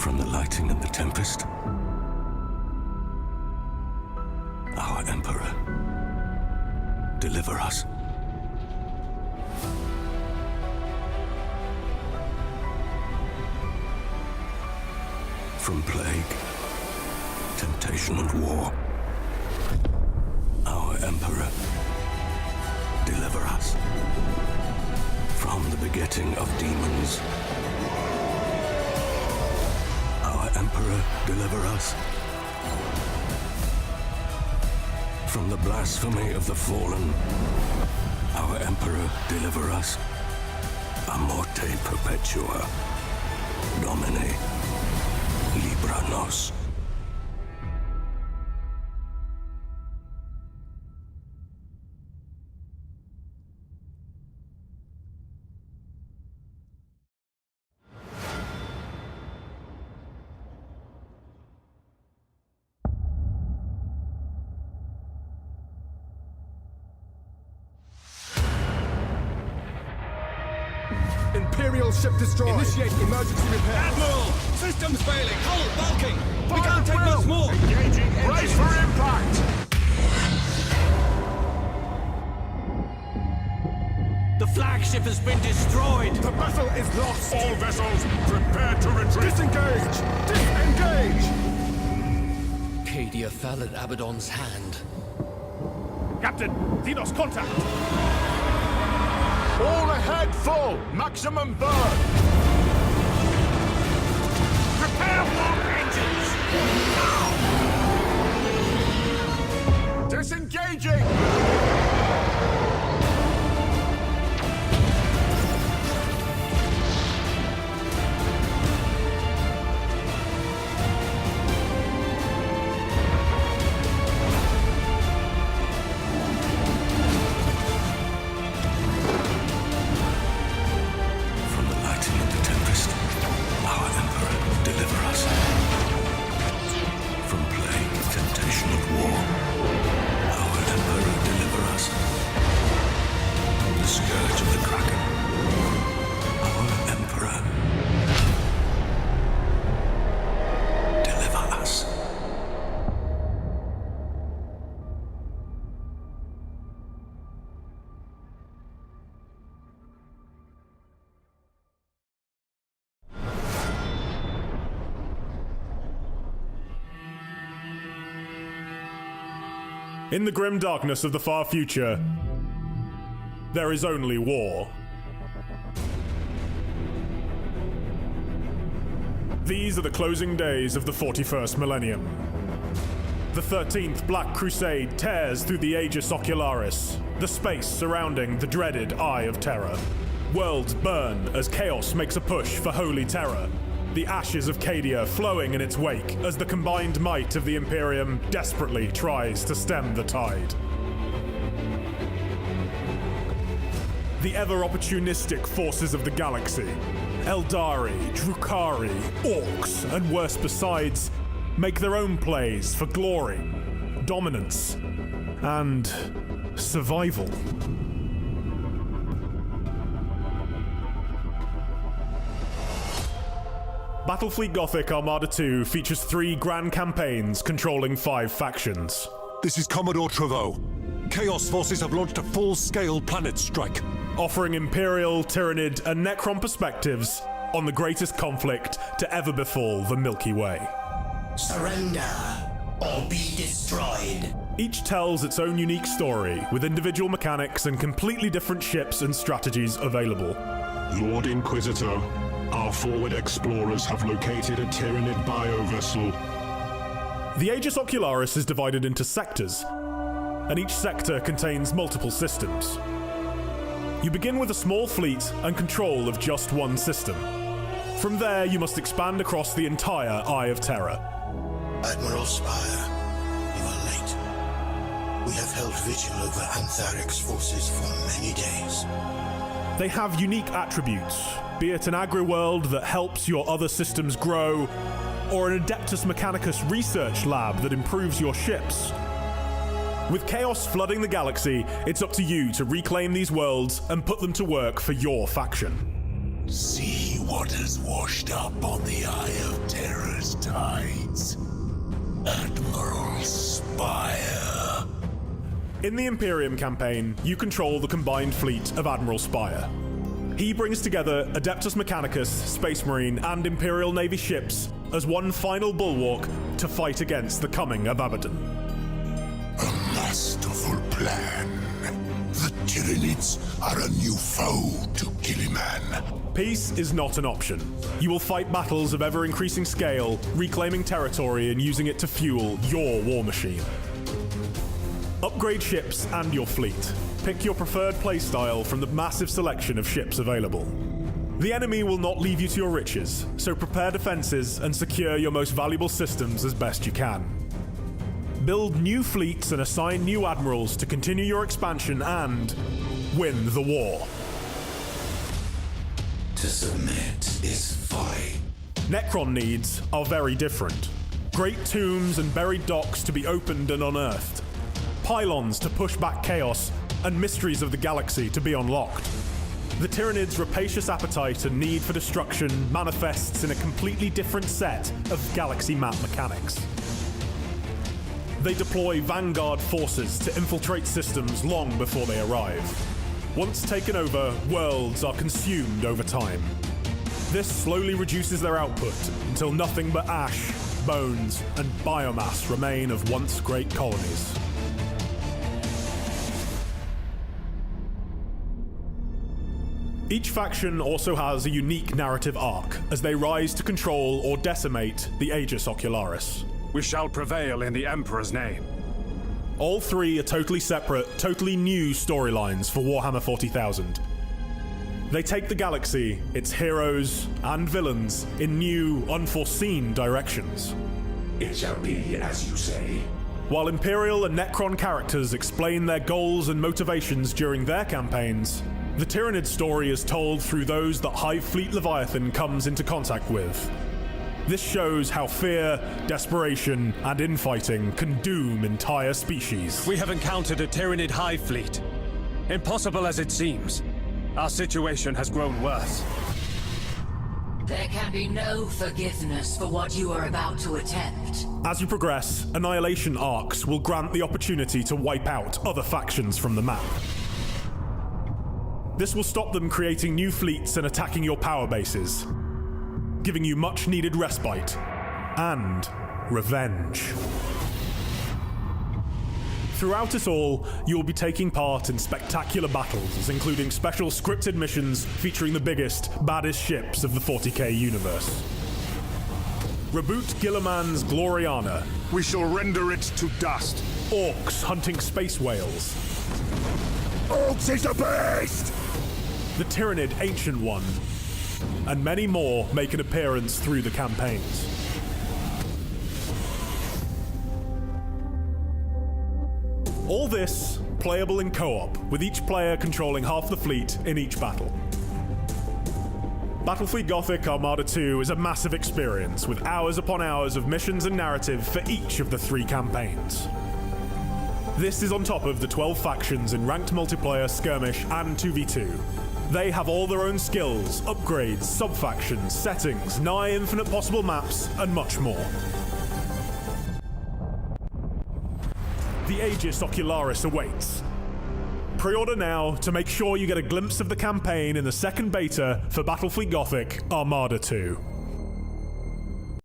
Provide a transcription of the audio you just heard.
From the lightning and the tempest, our Emperor, deliver us. From plague, temptation and war, our Emperor, deliver us. From the begetting of demons, our Emperor, deliver us. From the blasphemy of the fallen, our Emperor, deliver us. A morte perpetua, Domine, libra nos. Imperial ship destroyed. Initiate Emergency repair. Admiral! Systems failing! Hull bulking! We can't take much more! Engaging brace for impact! The flagship has been destroyed! The battle is lost! All vessels, prepare to retreat! Disengage! Disengage! Cadia fell at Abaddon's hand. Captain, Xenos contact! All ahead full! Maximum burn! Prepare warp engines! Disengaging! In the grim darkness of the far future, there is only war. These are the closing days of the 41st millennium. The 13th Black Crusade tears through the Aegis Ocularis, the space surrounding the dreaded Eye of Terror. Worlds burn as chaos makes a push for holy terror, the ashes of Cadia flowing in its wake as the combined might of the Imperium desperately tries to stem the tide. The ever-opportunistic forces of the galaxy, Eldari, Drukhari, Orcs, and worse besides, make their own plays for glory, dominance, and survival. Battlefleet Gothic Armada 2 features 3 grand campaigns controlling 5 factions. This is Commodore Treveau. Chaos forces have launched a full-scale planet strike, offering Imperial, Tyranid, and Necron perspectives on the greatest conflict to ever befall the Milky Way. Surrender or be destroyed. Each tells its own unique story, with individual mechanics and completely different ships and strategies available. Lord Inquisitor, our forward explorers have located a Tyranid bio-vessel. The Aegis Ocularis is divided into sectors, and each sector contains multiple systems. You begin with a small fleet and control of just one system. From there, you must expand across the entire Eye of Terror. Admiral Spire, you are late. We have held vigil over Antharic's forces for many days. They have unique attributes, be it an agri-world that helps your other systems grow, or an Adeptus Mechanicus research lab that improves your ships. With chaos flooding the galaxy, it's up to you to reclaim these worlds and put them to work for your faction. See waters washed up on the Eye of Terror's tides. Admiral Spire. In the Imperium campaign, you control the combined fleet of Admiral Spire. He brings together Adeptus Mechanicus, Space Marine, and Imperial Navy ships as one final bulwark to fight against the coming of Abaddon. A masterful plan. The Tyranids are a new foe to Gilliman. Peace is not an option. You will fight battles of ever-increasing scale, reclaiming territory and using it to fuel your war machine. Upgrade ships and your fleet. Pick your preferred playstyle from the massive selection of ships available. The enemy will not leave you to your riches, so prepare defenses and secure your most valuable systems as best you can. Build new fleets and assign new admirals to continue your expansion and win the war. To submit is folly. Necron needs are very different. Great tombs and buried docks to be opened and unearthed. Pylons to push back chaos, and mysteries of the galaxy to be unlocked. The Tyranids' rapacious appetite and need for destruction manifests in a completely different set of galaxy map mechanics. They deploy vanguard forces to infiltrate systems long before they arrive. Once taken over, worlds are consumed over time. This slowly reduces their output until nothing but ash, bones, and biomass remain of once great colonies. Each faction also has a unique narrative arc as they rise to control or decimate the Aegis Ocularis. We shall prevail in the Emperor's name. All three are totally separate, totally new storylines for Warhammer 40,000. They take the galaxy, its heroes and villains, in new, unforeseen directions. It shall be as you say. While Imperial and Necron characters explain their goals and motivations during their campaigns, the Tyranid story is told through those that Hive Fleet Leviathan comes into contact with. This shows how fear, desperation, and infighting can doom entire species. We have encountered a Tyranid hive fleet. Impossible as it seems, our situation has grown worse. There can be no forgiveness for what you are about to attempt. As you progress, Annihilation arcs will grant the opportunity to wipe out other factions from the map. This will stop them creating new fleets and attacking your power bases, giving you much needed respite and revenge. Throughout it all, you will be taking part in spectacular battles, including special scripted missions featuring the biggest, baddest ships of the 40k universe. Reboot Gilliman's Gloriana. We shall render it to dust. Orcs hunting space whales. Orcs is the best! The Tyranid Ancient One, and many more make an appearance through the campaigns. All this playable in co-op, with each player controlling half the fleet in each battle. Battlefleet Gothic Armada 2 is a massive experience, with hours upon hours of missions and narrative for each of the 3 campaigns. This is on top of the 12 factions in ranked multiplayer, skirmish, and 2v2. They have all their own skills, upgrades, sub-factions, settings, nigh infinite possible maps, and much more. The Aegis Ocularis awaits. Pre-order now to make sure you get a glimpse of the campaign in the second beta for Battlefleet Gothic Armada 2.